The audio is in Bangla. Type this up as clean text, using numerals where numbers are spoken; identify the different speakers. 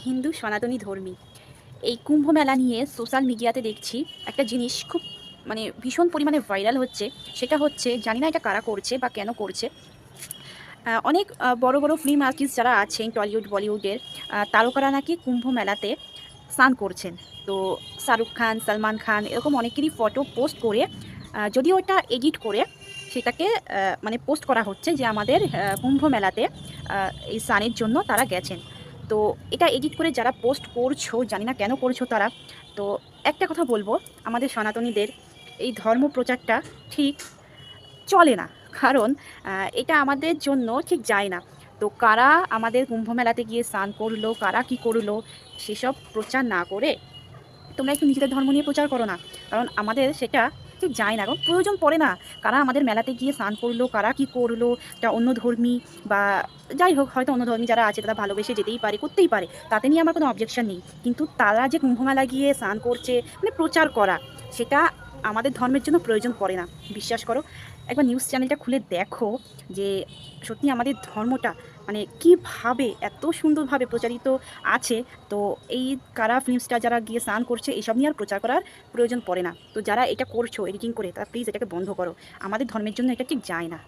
Speaker 1: হিন্দু সনাতনী ধর্মী এই কুম্ভ মেলা নিয়ে সোশ্যাল মিডিয়াতে দেখছি একটা জিনিস খুব ভীষণ পরিমাণে ভাইরাল হচ্ছে। সেটা হচ্ছে জানি না এটা কারা করছে বা কেন করছে। অনেক বড় বড় ফিল্ম আর্টিস্ট যারা আছেন টলিউড বলিউডের তারকারা নাকি কুম্ভ মেলাতে স্নান করছেন। তো শাহরুখ খান, সলমান খান এরকম অনেকেরই ফটো পোস্ট করে যদিও ওটা এডিট করে সেটাকে পোস্ট করা হচ্ছে যে আমাদের কুম্ভ মেলাতে এই স্নানের জন্য তারা গেছেন। তো এটা এডিট করে যারা পোস্ট করছো জানি না কেন করছো তারা। তো একটা কথা বলবো, আমাদের সনাতনীদের এই ধর্ম প্রচারটা ঠিক চলে না। কারণ এটা আমাদের জন্য ঠিক যায় না। তো কারা আমাদের কুম্ভ মেলাতে গিয়ে স্নান করলো, কারা কি করলো সেসব প্রচার না করে তোমরা একটু নিজেদের ধর্ম নিয়ে প্রচার করো না। কারণ আমাদের সেটা ঠিক যায় না, এবং প্রয়োজন পড়ে না। কারা আমাদের মেলাতে গিয়ে স্নান করলো, কারা কি করলো, এটা অন্য ধর্মী বা যাই হোক, হয়তো অন্য ধর্মী যারা আছে তারা ভালোবেসে যেতেই পারে, করতেই পারে, তাতে নিয়ে আমার কোনো অবজেকশন নেই। কিন্তু তারা যে কুম্ভ মেলা গিয়ে স্নান করছে, প্রচার করা, সেটা আমাদের ধর্মের জন্য প্রয়োজন পড়ে না। বিশ্বাস করো, একবার নিউজ চ্যানেলটা খুলে দেখো যে সত্যি আমাদের ধর্মটা কীভাবে এত সুন্দরভাবে প্রচারিত আছে। তো এই কারা ফিল্ম স্টার যারা গিয়ে স্নান করছে এসব নিয়ে আর প্রচার করার প্রয়োজন পড়ে না। তো যারা এটা করছো এডিটিং করে, তারা প্লিজ এটাকে বন্ধ করো। আমাদের ধর্মের জন্য এটা ঠিক যায় না।